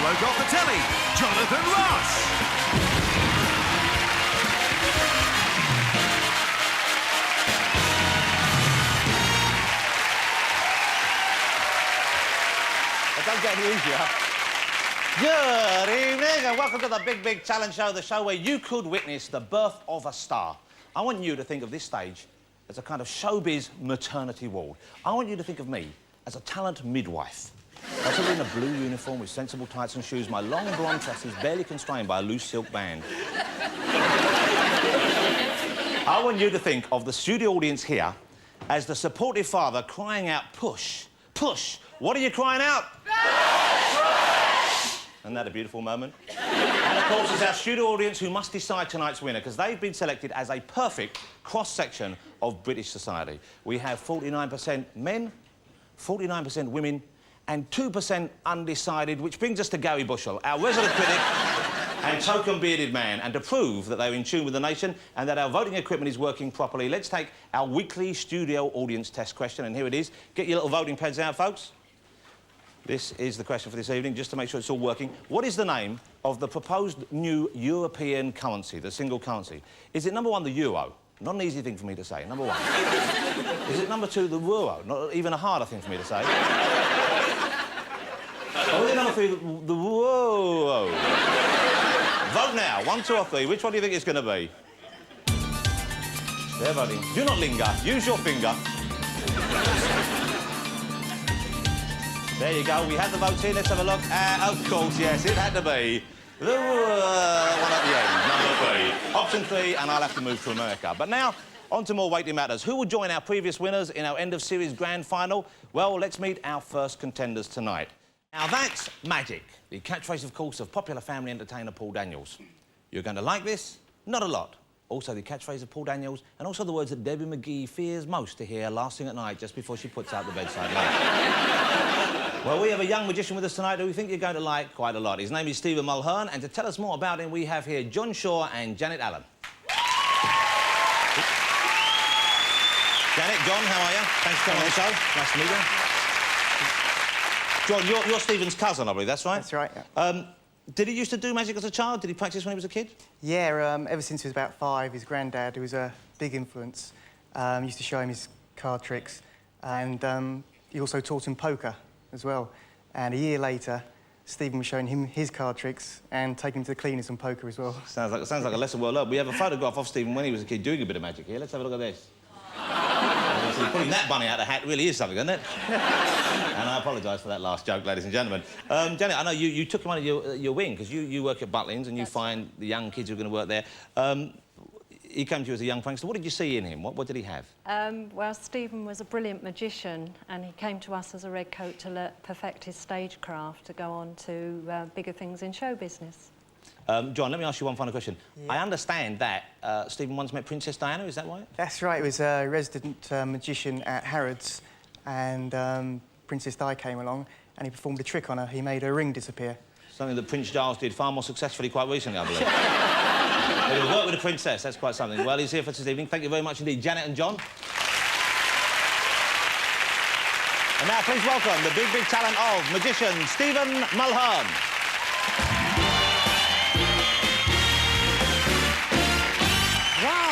bloke off the telly, Jonathan Ross. Don't get any easier. Good evening and welcome to the Big Challenge Show, the show where you could witness the birth of a star. I want you to think of this stage as a kind of showbiz maternity ward. I want you to think of me as a talent midwife. Possibly in a blue uniform with sensible tights and shoes, my long blonde tresses barely constrained by a loose silk band. I want you to think of the studio audience here as the supportive father crying out, push, push. What are you crying out? Isn't that a beautiful moment? And, of course, it's our studio audience who must decide tonight's winner, because they've been selected as a perfect cross-section of British society. We have 49% men, 49% women, and 2% undecided, which brings us to Gary Bushell, our resident critic and token bearded man. And to prove that they're in tune with the nation and that our voting equipment is working properly, let's take our weekly studio audience test question, and here it is. Get your little voting pads out, folks. This is the question for this evening, just to make sure it's all working. What is the name of the proposed new European currency, the single currency? Is it number one, the euro? Not an easy thing for me to say, number one. Is it number two, the euro? Not even a harder thing for me to say. Or is it number three, the whoa? Vote now, 1, 2 or 3. Which one do you think it's going to be? They're voting. Do not linger. Use your finger. There you go, we had the votes in, let's have a look. Of course, yes, it had to be the one at the end, number 3. Option 3, and I'll have to move to America. But now, on to more weighty matters. Who will join our previous winners in our end-of-series grand final? Well, let's meet our first contenders tonight. Now, that's magic, the catchphrase, of course, of popular family entertainer Paul Daniels. You're going to like this? Not a lot. Also the catchphrase of Paul Daniels, and also the words that Debbie McGee fears most to hear last thing at night just before she puts out the bedside lamp. Well, we have a young magician with us tonight who we think you're going to like quite a lot. His name is Stephen Mulhern, and to tell us more about him, we have here John Shaw and Janet Allen. Janet, John, how are you? Thanks for coming on the show. Nice to meet you. John, you're Stephen's cousin, I believe, that's right? That's right, yeah. Did he used to do magic as a child? Did he practice when he was a kid? Yeah, ever since he was about 5, his granddad, who was a big influence, used to show him his card tricks, and he also taught him poker as well. And a year later, Stephen was showing him his card tricks and taking him to the cleaners on poker as well. Sounds like a lesson well learned. We have a photograph of Stephen when he was a kid doing a bit of magic here. Let's have a look at this. Putting that bunny out of the hat really is something, isn't it? And I apologise for that last joke, ladies and gentlemen. Janet, I know you took him under your wing, because you work at Butlins and you find the young kids who are going to work there. He came to you as a young prankster. What did you see in him? What did he have? Well, Stephen was a brilliant magician, and he came to us as a red coat to perfect his stagecraft to go on to bigger things in show business. John, let me ask you one final question. Yeah. I understand that Stephen once met Princess Diana, is that right? That's right. He was a resident magician at Harrods, and Princess Di came along, and he performed a trick on her. He made her ring disappear. Something that Prince Giles did far more successfully quite recently, I believe. Well, he worked with a princess, that's quite something. Well, he's here for us this evening. Thank you very much indeed, Janet and John. And now, please welcome the big talent of magician Stephen Mulhern.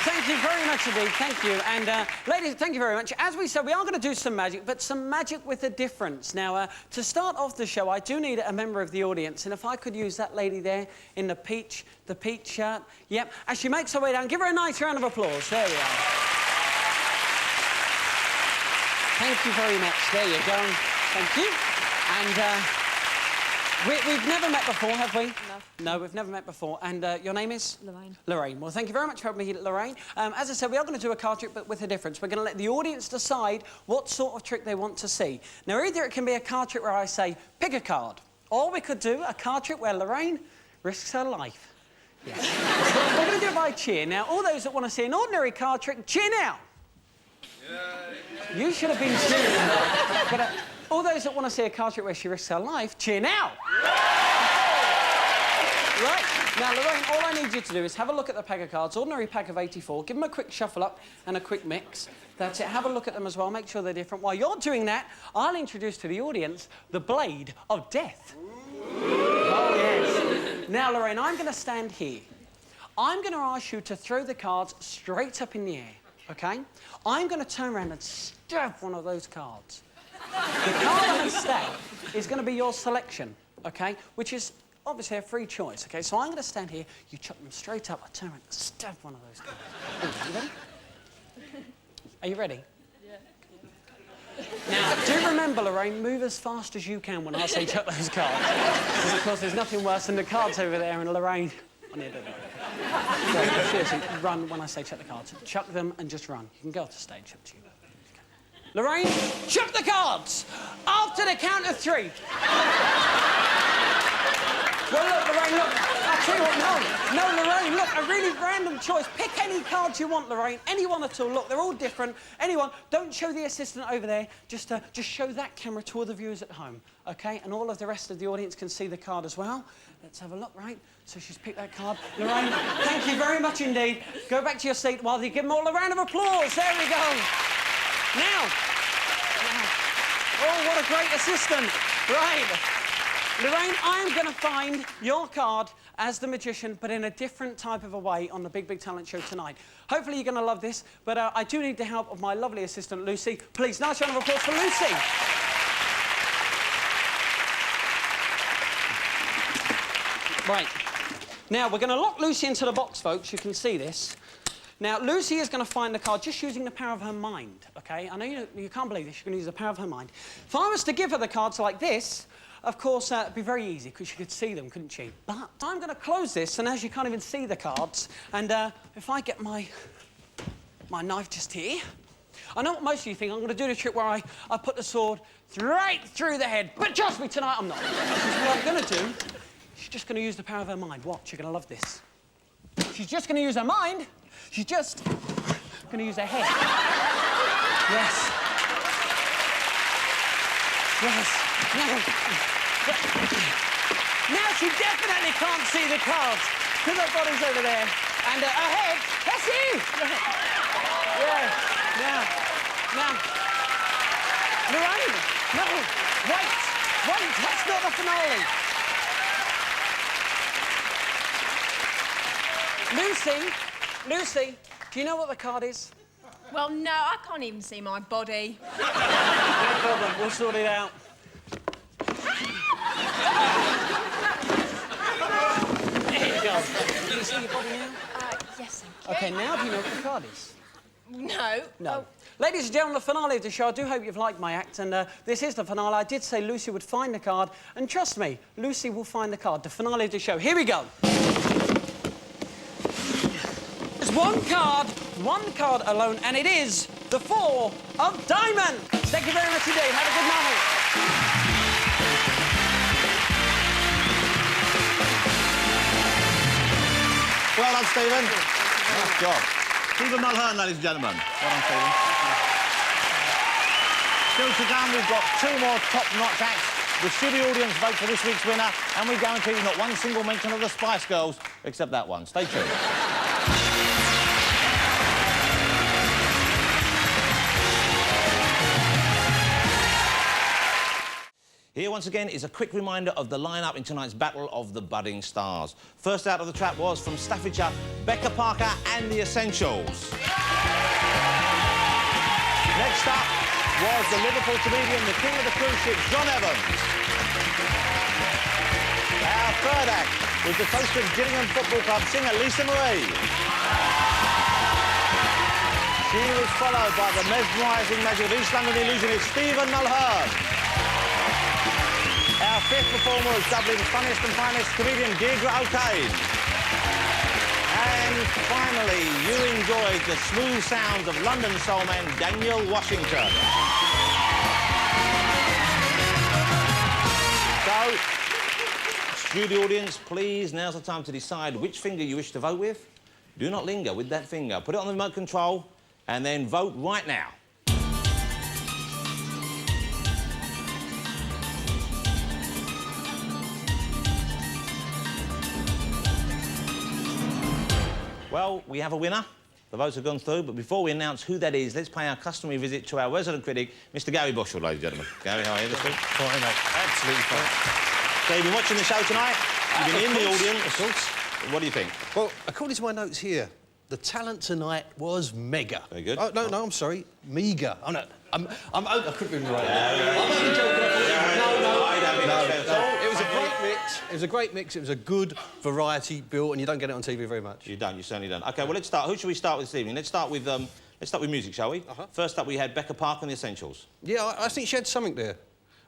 Thank you very much indeed, thank you. And ladies, thank you very much. As we said, we are going to do some magic, but some magic with a difference. Now, to start off the show, I do need a member of the audience, and if I could use that lady there in the peach shirt. Yep, as she makes her way down, give her a nice round of applause. There we are. Thank you very much. There you go. Thank you. And we've never met before, have we? No, we've never met before. And your name is? Lorraine. Lorraine. Well, thank you very much for helping me, Lorraine. As I said, we are going to do a card trick, but with a difference. We're going to let the audience decide what sort of trick they want to see. Now, either it can be a card trick where I say, pick a card, or we could do a card trick where Lorraine risks her life. Yes. So we're going to do it by cheer. Now, all those that want to see an ordinary card trick, cheer now. You should have been cheering. But all those that want to see a card trick where she risks her life, cheer now. Right, now, Lorraine, all I need you to do is have a look at the pack of cards, ordinary pack of 84, give them a quick shuffle up and a quick mix. That's it, have a look at them as well, make sure they're different. While you're doing that, I'll introduce to the audience the Blade of Death. Oh, Now, Lorraine, I'm going to stand here. I'm going to ask you to throw the cards straight up in the air, OK? I'm going to turn around and stab one of those cards. The card I'm going to stab is going to be your selection, OK? Which is obviously a free choice, OK? So I'm going to stand here, you chuck them straight up, I turn around and stab one of those cards. Are you ready? Are you ready? Now, do remember, Lorraine, move as fast as you can when I say chuck those cards. Because, of course, there's nothing worse than the cards over there and Lorraine... I need to do it. So, seriously, run when I say chuck the cards. Chuck them and just run. You can go off the stage, up to you. Okay. Lorraine, chuck the cards! After the count of 3. Well, look, Lorraine, look. I'll tell you what, no, Lorraine, look, a really random choice. Pick any cards you want, Lorraine. Anyone at all. Look, they're all different. Anyone. Don't show the assistant over there. Just show that camera to all the viewers at home, OK? And all of the rest of the audience can see the card as well. Let's have a look, right? So she's picked that card. Lorraine, thank you very much indeed. Go back to your seat while they give them all a round of applause. There we go. Now. Oh, what a great assistant. Right. Lorraine, I'm going to find your card as the magician, but in a different type of a way on the Big Big Talent Show tonight. Hopefully you're going to love this, but I do need the help of my lovely assistant, Lucy. Please, nice round of applause for Lucy. Right. Now, we're going to lock Lucy into the box, folks. You can see this. Now, Lucy is going to find the card just using the power of her mind, OK? I know you can't believe this. She's going to use the power of her mind. If I was to give her the cards like this, of course, it'd be very easy, because she could see them, couldn't she? But I'm going to close this, and as you can't even see the cards, and if I get my knife just here, I know what most of you think. I'm going to do the trick where I put the sword right through the head. But trust me, tonight I'm not. Because what I'm going to do, she's just going to use the power of her mind. Watch, you're going to love this. She's just going to use her mind. She's just going to use her head. Yes. Yes. Now she definitely can't see the cards because her body's over there. And her head, that's you! Yeah. Now. Lorraine, no. Wait, that's not the finale. Lucy, do you know what the card is? Well, no, I can't even see my body. No problem, we'll sort it out. There you go. Can you see your body now? Yes, thank OK, now do you know what the card is? No. No. Oh. Ladies and gentlemen, the finale of the show. I do hope you've liked my act, and this is the finale. I did say Lucy would find the card, and trust me, Lucy will find the card. The finale of the show. Here we go. There's one card alone, and it is the 4 of diamonds. Thank you very much indeed. Have a good night. Well done, Stephen. Nice job. Stephen Mulhern, ladies and gentlemen. Well done, Stephen. Still to come, we've got 2 more top-notch acts. The studio audience vote for this week's winner, and we guarantee not one single mention of the Spice Girls, except that one. Stay tuned. Here, once again, is a quick reminder of the line-up in tonight's Battle of the Budding Stars. First out of the trap was, from Staffordshire, Becca Parker and the Essentials. Next up was the Liverpool comedian, the king of the cruise ship, John Evans. Our third act was the coach of Gillingham Football Club singer, Lisa Marie. She was followed by the mesmerising magic of East London illusionist, Stephen Mulhern. Our fifth performer was Dublin's funniest and finest comedian, Deirdre O'Kane. And finally, you enjoyed the smooth sounds of London soul man, Daniel Washington. So, studio audience, please, now's the time to decide which finger you wish to vote with. Do not linger with that finger. Put it on the remote control and then vote right now. Well, we have a winner. The votes have gone through, but before we announce who that is, let's pay our customary visit to our resident critic, Mr. Gary Bushell, ladies and gentlemen. Gary, how are you this week? Fine, mate. Absolutely fine. So you've been watching the show tonight? You've been in the audience. Of course. What do you think? Well, according to my notes here, the talent tonight was mega. Very good. Oh, no, I'm sorry. Meager. I'm not... I couldn't remember right now. I'm only joking. No. It was a great mix. It was a great mix. It was a good variety built, and you don't get it on TV very much. You don't. You certainly don't. OK, well, let's start. Who should we start with this evening? Let's start with music, shall we? First up, we had Becca Park and the Essentials. Yeah, I think she had something there.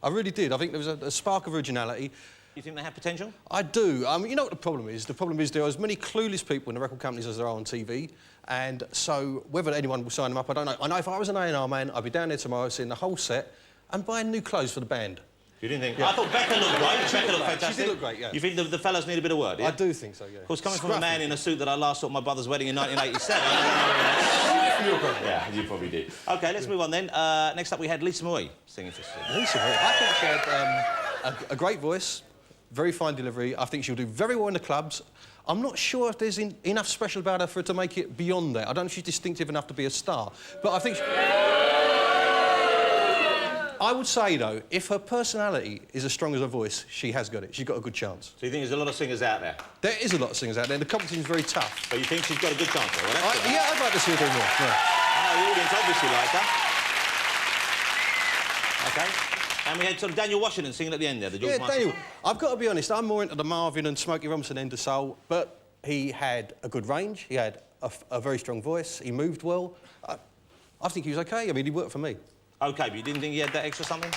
I really did. I think there was a spark of originality. You think they have potential? I do. You know what the problem is? The problem is there are as many clueless people in the record companies as there are on TV, and so whether anyone will sign them up, I don't know. I know if I was an A&R man, I'd be down there tomorrow seeing the whole set and buying new clothes for the band. You didn't think? Yeah. I thought Becca looked great. Becca looked fantastic. She did look great, yeah. You think the fellas need a bit of work, yeah? I do think so, yeah. Of course, coming from a man in a suit that I last saw at my brother's wedding in 1987... Yeah, you probably did. OK, let's move on then. Next up, we had Lisa Marie singing for Steve. Lisa Marie, I think she had a great voice, very fine delivery. I think she'll do very well in the clubs. I'm not sure if there's enough special about her for her to make it beyond that. I don't know if she's distinctive enough to be a star, but I think... I would say, though, if her personality is as strong as her voice, she has got it. She's got a good chance. So you think there's a lot of singers out there? There is a lot of singers out there, and the competition's very tough. But you think she's got a good chance, though? Well, Yeah, I'd like to see her do more, yeah. The audience obviously liked her. OK. And we had sort of Daniel Washington singing at the end there, the George Michael. Daniel, I've got to be honest, I'm more into the Marvin and Smokey Robinson end of soul, but he had a good range, he had a very strong voice, he moved well. I think he was OK. I mean, he worked for me. OK, but you didn't think he had that extra something?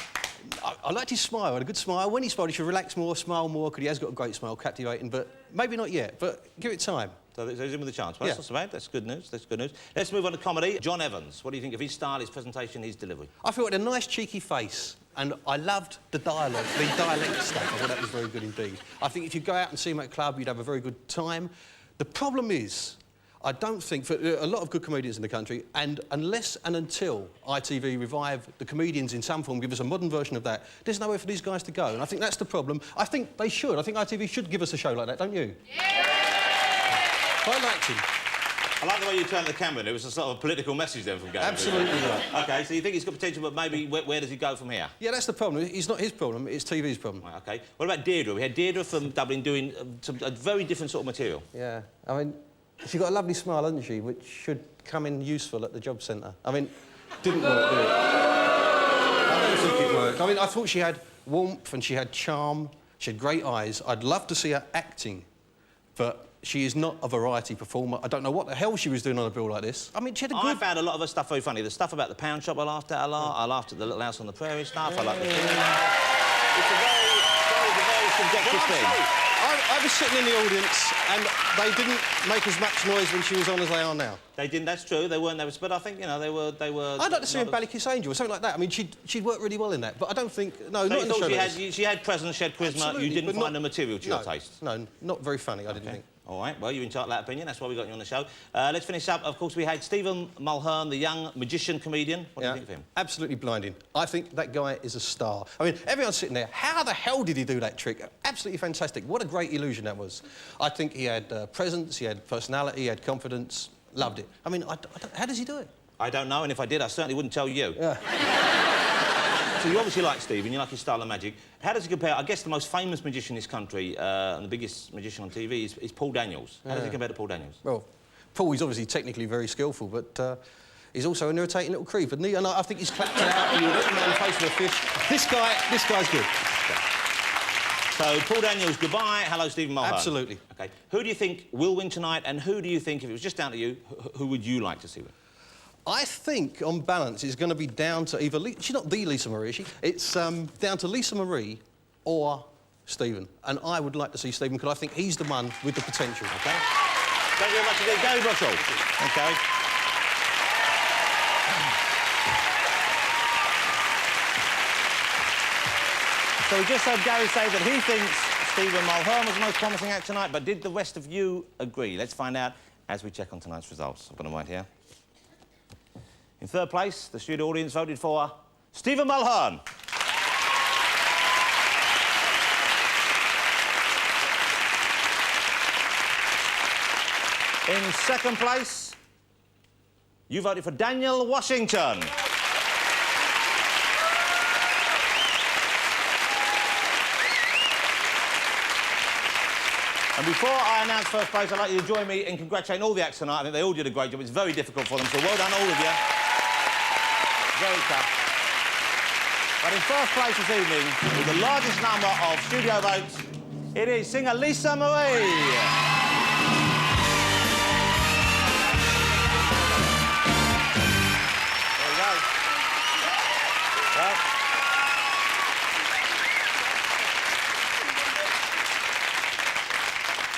I liked his smile, had a good smile. When he smiled, he should relax more, smile more, because he has got a great smile, captivating, but maybe not yet, but give it time. So he's in with a chance. Well, that's not so bad. That's good news. That's good news. Let's move on to comedy. John Evans. What do you think of his style, his presentation, his delivery? I thought he had a nice, cheeky face, and I loved the dialogue, the dialect stuff. I thought that was very good indeed. I think if you go out and see him at a club, you'd have a very good time. The problem is, I don't think, for a lot of good comedians in the country, and unless and until ITV revive the comedians in some form, give us a modern version of that, there's nowhere for these guys to go, and I think that's the problem. I think they should. I think ITV should give us a show like that, don't you? Yeah! I liked him. I like the way you turned the camera. There was a sort of political message then from Gary. Absolutely right. OK, so you think he's got potential, but maybe where does he go from here? Yeah, that's the problem. It's not his problem, it's TV's problem. Right, OK. What about Deirdre? We had Deirdre from Dublin doing a very different sort of material. Yeah, I mean, she's got a lovely smile, hasn't she, which should come in useful at the job centre. I mean, didn't work, did it? I don't think it worked. I mean, I thought she had warmth and she had charm. She had great eyes. I'd love to see her acting, but she is not a variety performer. I don't know what the hell she was doing on a bill like this. I mean, she had a good... I found a lot of her stuff very funny. The stuff about the pound shop I laughed at a lot. I laughed at the Little House on the Prairie stuff. I like the... It's a very subjective thing. I was sitting in the audience and they didn't make as much noise when she was on as they are now. They didn't, that's true, they weren't there, but I think, you know, they were... I'd like to see her in Ballykiss Angel or something like that. I mean, she'd worked really well in that, but I don't think... No, so not in the show. She had presence, she had charisma, absolutely, you didn't find the material to your taste? No, not very funny, I didn't think. All right, well, you're entitled to that opinion, that's why we got you on the show. Let's finish up. Of course, we had Stephen Mulhern, the young magician comedian. What do you think of him? Absolutely blinding. I think that guy is a star. I mean, everyone's sitting there, how the hell did he do that trick? Absolutely fantastic. What a great illusion that was. I think he had presence, he had personality, he had confidence. Loved it. I mean, how does he do it? I don't know, and if I did, I certainly wouldn't tell you. Yeah. So you obviously like Stephen, you like his style of magic. How does he compare? I guess the most famous magician in this country, and the biggest magician on TV, is Paul Daniels. How does he compare to Paul Daniels? Well, Paul is obviously technically very skillful, but he's also an irritating little creep, isn't he? And I think he's clapped it out and you're looking around the face of a fish. This guy's good. So, Paul Daniels, goodbye. Hello, Stephen Mulhern. Absolutely. OK. Who do you think will win tonight, and who do you think, if it was just down to you, who would you like to see win? I think, on balance, it's going to be down to either... She's not the Lisa Marie, is she? It's down to Lisa Marie or Stephen. And I would like to see Stephen, because I think he's the one with the potential. OK. Thank you very much indeed. Gary Brussell. OK. So we just heard Gary say that he thinks Stephen Mulhern was the most promising act tonight, but did the rest of you agree? Let's find out as we check on tonight's results. I've got them right here. In third place, the studio audience voted for Stephen Mulhern. In second place, you voted for Daniel Washington. And before I announce first place, I'd like you to join me in congratulating all the acts tonight. I think they all did a great job. It's very difficult for them, so well done, all of you. Very tough. But in first place this evening, with the largest number of studio votes, it is singer Lisa Marie. There you go. Well,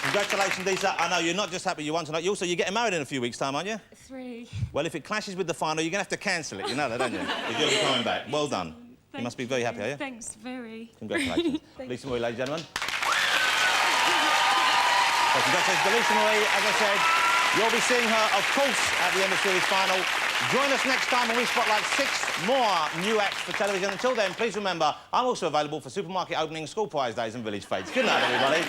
congratulations, Lisa. I know you're not just happy you won tonight. You're getting married in a few weeks' time, aren't you? 3. Well, if it clashes with the final, you're going to have to cancel it. You know that, don't you? If you're coming back. Well done. You must be very happy, are you? Thanks, very. Congratulations. Lisa Marie, ladies and gentlemen. So congratulations to Lisa Marie. As I said, you'll be seeing her, of course, at the end of series final. Join us next time when we spotlight 6 more new acts for television. Until then, please remember, I'm also available for supermarket openings, school prize days and village fates. Good night, everybody.